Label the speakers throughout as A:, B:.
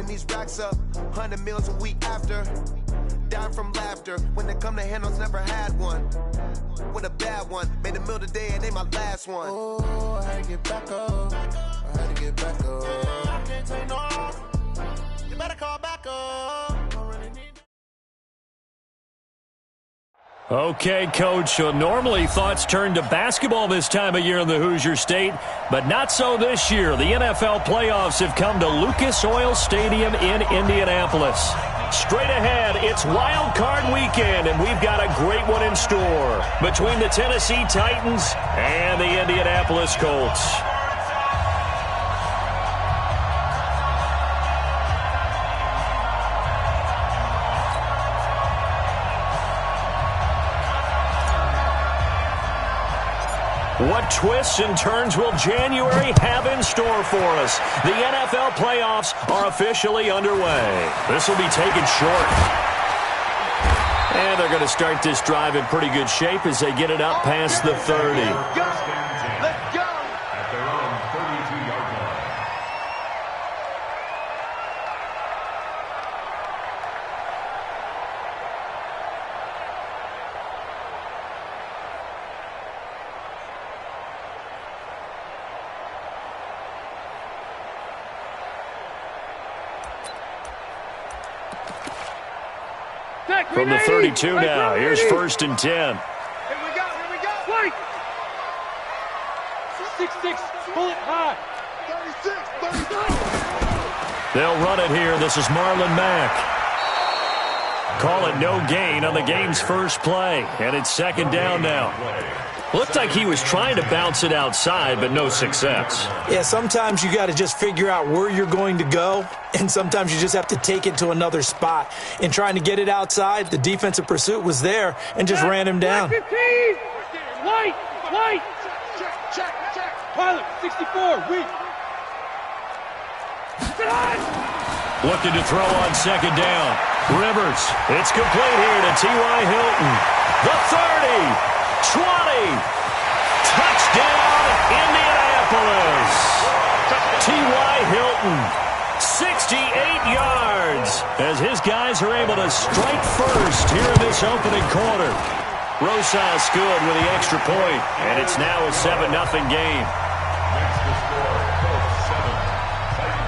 A: running these racks up, 100 meals a week after. Down from laughter, when they come to handles, never had one. With a bad one, made a meal today and ain't my last one. Oh, I had to get back up, I had to get back up. I can't take no off, you better call back up.
B: Okay, Coach, so normally thoughts turn to basketball this time of year in the Hoosier State, but not so this year. The NFL playoffs have come to Lucas Oil Stadium in Indianapolis. Straight ahead, it's Wild Card Weekend, and we've got a great one in store between the Tennessee Titans and the Indianapolis Colts. What twists and turns will January have in store for us? The NFL playoffs are officially underway. This will be taken short. And they're going to start this drive in pretty good shape as they get it up past the 30.
A: Let's go!
C: At their own 32-yard line.
B: From the 32 now, here's 1st and 10.
A: Here we go!
D: Wait! 6-6, pull it high.
A: 36.
B: They'll run it here. This is Marlon Mack. Call it no gain on the game's first play, and it's 2nd down now. Looked like he was trying to bounce it outside, but no success.
E: Yeah, sometimes you got to just figure out where you're going to go, and sometimes you just have to take it to another spot. In trying to get it outside, the defensive pursuit was there and just ran him down.
D: 15! White!
A: Check.
D: Pilot, 64, weak.
B: Looking to throw on 2nd down. Rivers, it's complete here to T.Y. Hilton. The 30, 20, touchdown, Indianapolis. T.Y. Hilton, 68 yards, as his guys are able to strike first here in this opening quarter. Rosas good with the extra point, and it's now a 7-0 game.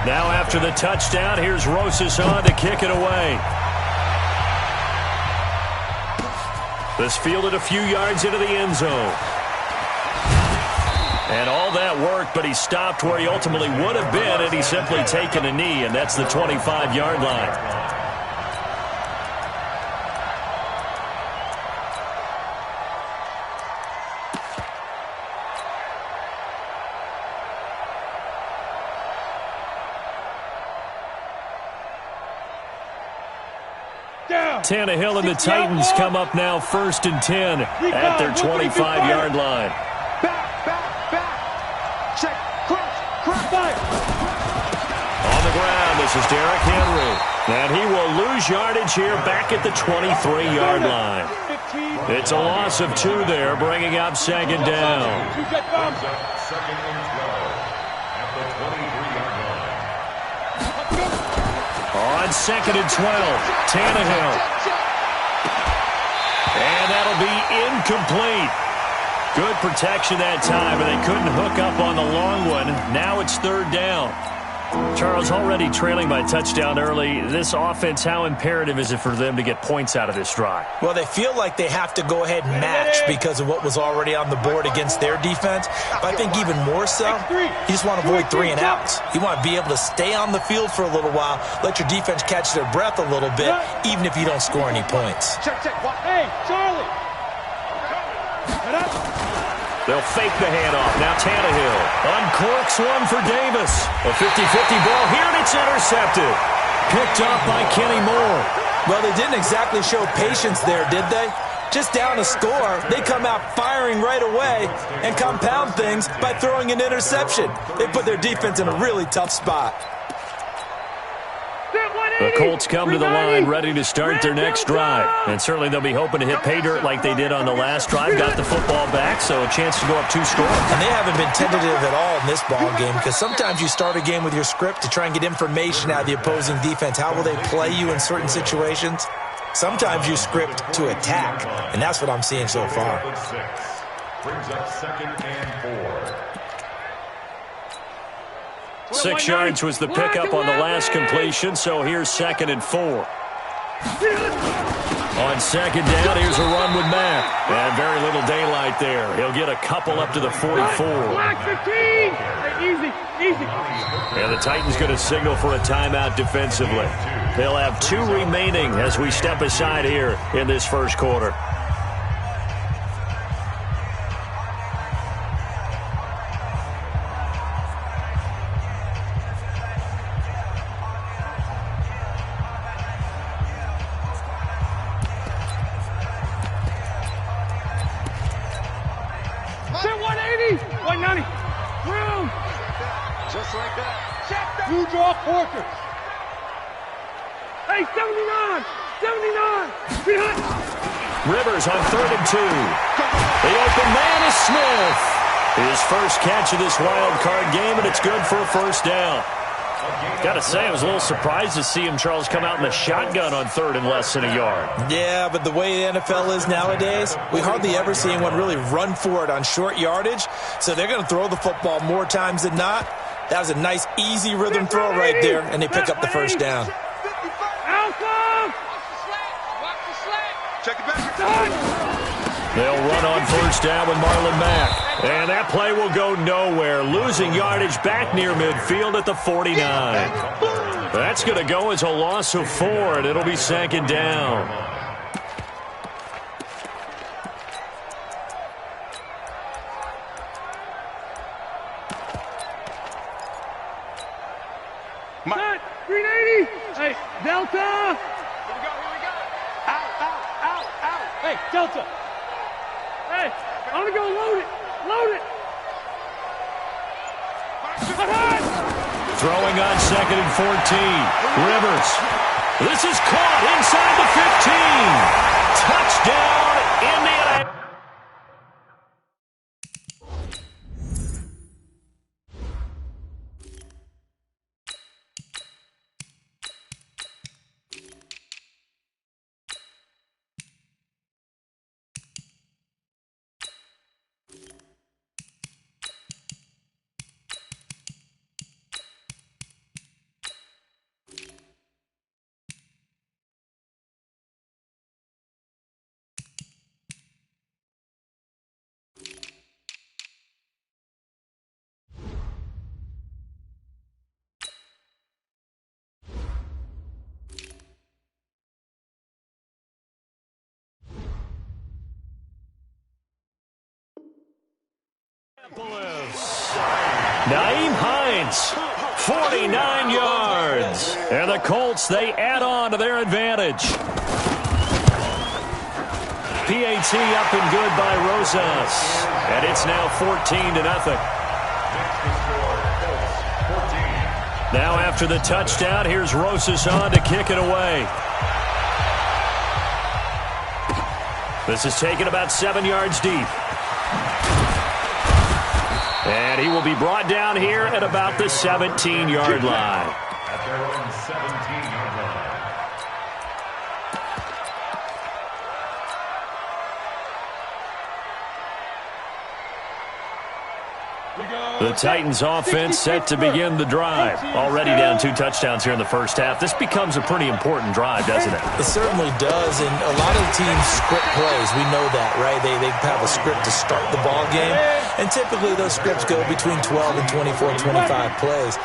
B: Now after the touchdown, here's Rosas on to kick it away. This fielded a few yards into the end zone. And all that worked, but he stopped where he ultimately would have been had he simply taken a knee, and that's the 25-yard line. Tannehill and the Titans come up now 1st and 10 at their 25-yard line.
A: Back. Check. Cross. Fire.
B: On the ground, this is Derrick Henry. And he will lose yardage here back at the 23-yard line. It's a loss of 2 there, bringing up 2nd down.
C: Second and 12 at the 23-yard line.
B: On 2nd and 12, Tannehill. And that'll be incomplete. Good protection that time, and they couldn't hook up on the long one. Now it's 3rd down. Charles, already trailing by touchdown early. This offense, how imperative is it for them to get points out of this drive?
E: Well, they feel like they have to go ahead and match because of what was already on the board against their defense. But I think even more so, you just want to avoid 3 and outs. You want to be able to stay on the field for a little while, let your defense catch their breath a little bit, even if you don't score any points.
A: Check.
D: Hey, Charlie. Get up.
B: They'll fake the handoff. Now Tannehill uncorks one for Davis. A 50-50 ball here, and it's intercepted. Picked up by Kenny Moore.
E: Well, they didn't exactly show patience there, did they? Just down a score, they come out firing right away and compound things by throwing an interception. They put their defense in a really tough spot.
B: The Colts come to the line ready to start their next drive. And certainly they'll be hoping to hit pay dirt like they did on the last drive. Got the football back, so a chance to go up 2 scores.
E: And they haven't been tentative at all in this ball game, because sometimes you start a game with your script to try and get information out of the opposing defense. How will they play you in certain situations? Sometimes you script to attack, and that's what I'm seeing so far.
C: Brings up 2nd and 4.
B: 6 yards was the pickup on the last completion, so here's 2nd and 4. On 2nd down, here's a run with Mack. And very little daylight there. He'll get a couple up to the 44.
D: Easy, easy.
B: And the Titans going to signal for a timeout defensively. They'll have 2 remaining as we step aside here in this first quarter.
D: Porter. Hey, 79! 79! Behind!
B: Rivers on 3rd and 2. The open man is Smith. His first catch of this wild card game, and it's good for a first down. Got to say, I was a little surprised to see him, Charles, come out in the shotgun on 3rd and less than a yard.
E: Yeah, but the way the NFL is nowadays, we hardly ever see anyone really run for it on short yardage, so they're going to throw the football more times than not. That was a nice, easy rhythm throw right there, and they pick up the first down.
B: They'll run on first down with Marlon Mack. And that play will go nowhere. Losing yardage back near midfield at the 49. That's going to go as a loss of 4, and it'll be 2nd down.
D: Set, 380. Hey, Delta. Here we go. Out. Hey, Delta. Hey, I'm going to go load it.
B: Throwing on 2nd and 14. Rivers. This is caught inside the 15. Touchdown, Indiana. Nyheim Hines, 49 yards. And the Colts, they add on to their advantage. PAT up and good by Rosas. And it's now 14-0. Now after the touchdown, here's Rosas on to kick it away. This is taken about 7 yards deep. And he will be brought down here at about the 17-yard line.
C: At their own 17-yard line.
B: The Titans offense set to begin the drive. Already down 2 touchdowns here in the first half. This becomes a pretty important drive, doesn't it?
E: It certainly does, and a lot of the teams script plays. We know that, right? They have a script to start the ball game, and typically those scripts go between 12 and 24, 25 plays.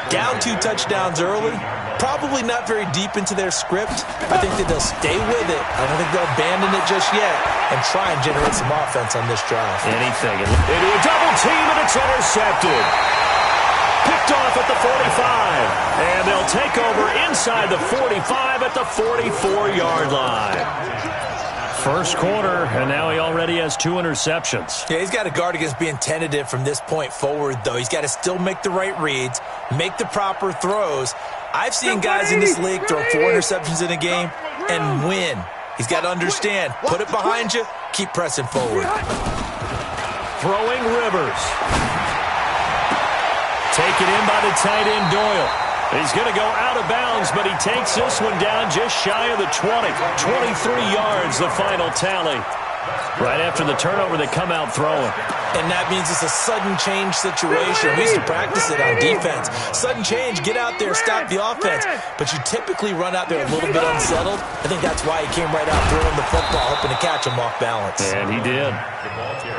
E: Down 2 touchdowns early, probably not very deep into their script. I think that they'll stay with it. I don't think they'll abandon it just yet and try and generate some offense on this drive.
B: Anything. Into a double team, and it's intercepted. Picked off at the 45. And they'll take over inside the 45 at the 44-yard line. First quarter, and now he already has 2 interceptions.
E: Yeah, he's got to guard against being tentative from this point forward, though. He's got to still make the right reads, make the proper throws. I've seen guys in this league throw 4 interceptions in a game and win. He's got to understand, put it behind you, keep pressing forward.
B: Throwing Rivers. Taken in by the tight end Doyle. He's going to go out of bounds, but he takes this one down just shy of the 20. 23 yards, the final tally. Right after the turnover, they come out throwing.
E: And that means it's a sudden change situation. We used to practice it on defense. Sudden change, get out there, stop the offense. But you typically run out there a little bit unsettled. I think that's why he came right out throwing the football, hoping to catch him off balance.
B: And he did.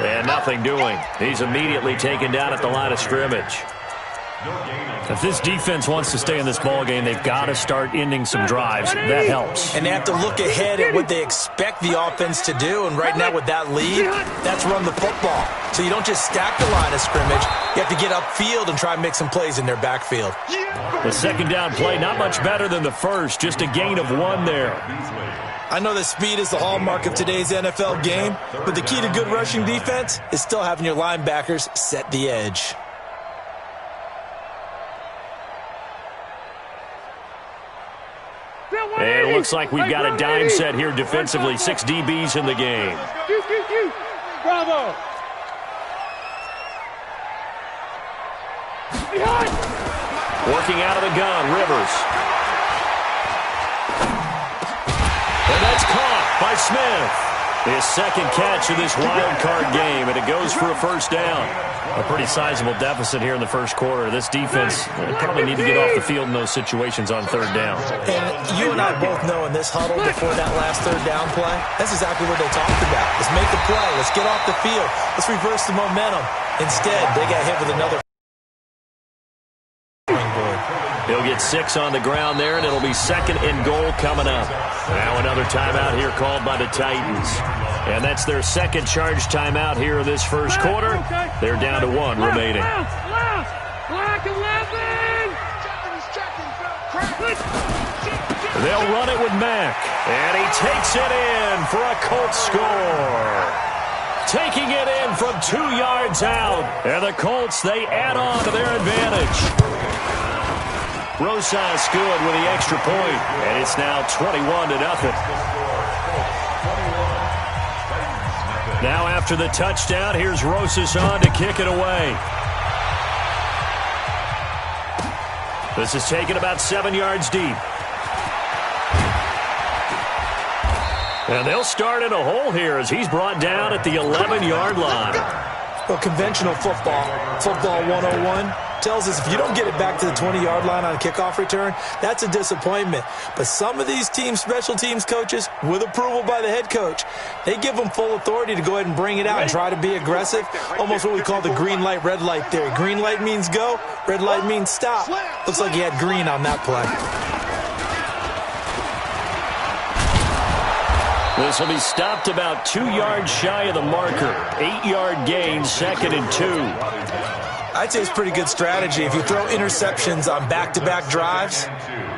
B: And nothing doing. He's immediately taken down at the line of scrimmage. If this defense wants to stay in this ballgame, they've got to start ending some drives. That helps.
E: And they have to look ahead at what they expect the offense to do. And right now with that lead, that's run the football. So you don't just stack the line of scrimmage. You have to get upfield and try and make some plays in their backfield.
B: The second down play, not much better than the first. Just a gain of 1 there.
E: I know that speed is the hallmark of today's NFL game, but the key to good rushing defense is still having your linebackers set the edge.
B: And it looks like we've got a dime set here defensively. 6 DBs in the game.
D: Bravo.
B: Working out of the gun, Rivers. And that's caught by Smith. His second catch of this wild card game, and it goes for a first down. A pretty sizable deficit here in the first quarter. This defense probably need to get off the field in those situations on third down.
E: And you and I both know in this huddle before that last third down play, that's exactly what they talked about. Let's make the play. Let's get off the field. Let's reverse the momentum. Instead, they got hit with another.
B: He'll get 6 on the ground there, and it'll be 2nd and goal coming up. Now another timeout here called by the Titans. And that's their second charge timeout here in this first quarter. They're down to 1 remaining.
D: Black 11.
B: They'll run it with Mack. And he takes it in for a Colts score. Taking it in from 2 yards out. And the Colts, they add on to their advantage. Rosas good with the extra point, and it's now 21-0. Now after the touchdown, here's Rosas on to kick it away. This is taken about 7 yards deep. And they'll start in a hole here as he's brought down at the 11-yard line.
E: Well, conventional football 101, tells us if you don't get it back to the 20-yard line on a kickoff return, that's a disappointment. But some of these teams, special teams coaches, with approval by the head coach, they give them full authority to go ahead and bring it out and try to be aggressive, almost what we call the green light, red light theory. Green light means go, red light means stop. Looks like he had green on that play.
B: This will be stopped about 2 yards shy of the marker. 8-yard gain, 2nd and 2.
E: I'd say it's pretty good strategy. If you throw interceptions on back-to-back drives,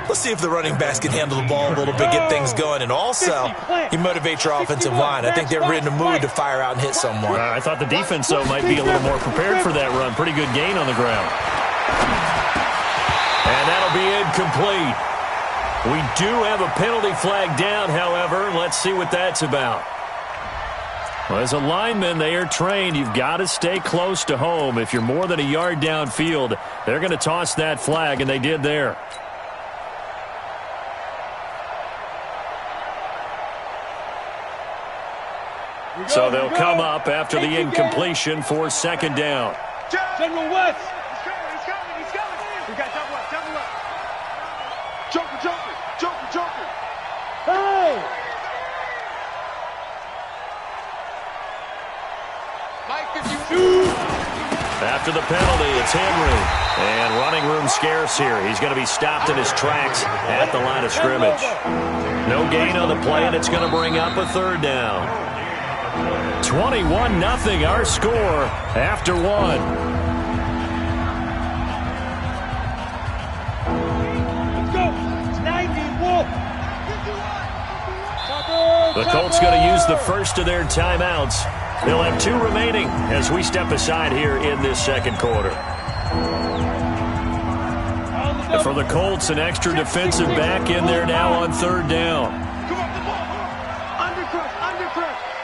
E: let's see if the running backs can handle the ball a little bit, get things going. And also, you motivate your offensive line. I think they're in the mood to fire out and hit someone.
B: I thought the defense, though, might be a little more prepared for that run. Pretty good gain on the ground. And that'll be incomplete. We do have a penalty flag down, however. Let's see what that's about. Well, as a lineman, they are trained. You've got to stay close to home. If you're more than a yard downfield, they're going to toss that flag, and they did there. So they'll come up after the incompletion for 2nd down.
D: General West. He's coming. We got double up. Joker. Hey!
B: After the penalty, it's Henry. And running room scarce here. He's going to be stopped in his tracks at the line of scrimmage. No gain on the play, and it's going to bring up a 3rd down. 21-0 our score after 1. The Colts going to use the first of their timeouts. They'll have 2 remaining as we step aside here in this second quarter. And for the Colts, an extra defensive back in there now on 3rd down.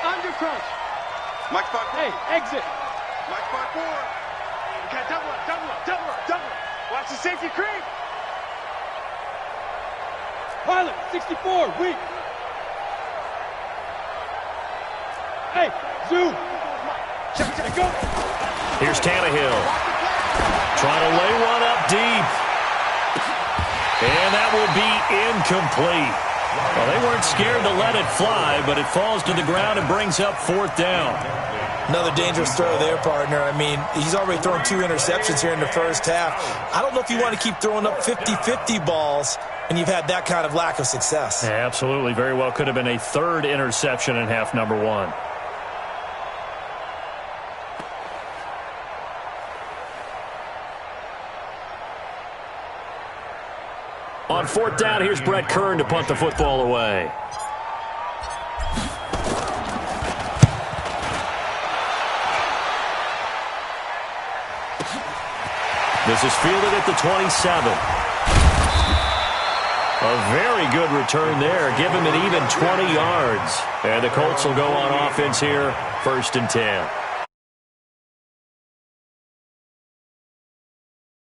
D: Undercrush.
F: Mike 5-4.
D: Hey, exit.
F: Mike 5-4.
D: Okay, double up. Watch the safety creep. Pilot, 64, weak. Hey, zoom. Check, go.
B: Here's Tannehill. Trying to lay one up deep. And that will be incomplete. Well, they weren't scared to let it fly, but it falls to the ground and brings up 4th down.
E: Another dangerous throw there, partner. I mean, he's already thrown 2 interceptions here in the first half. I don't know if you want to keep throwing up 50-50 balls when you've had that kind of lack of success.
B: Yeah, absolutely. Very well could have been a 3rd interception in half number 1. On 4th down, here's Brett Kern to punt the football away. This is fielded at the 27. A very good return there. Give him an even 20 yards. And the Colts will go on offense here, 1st and 10.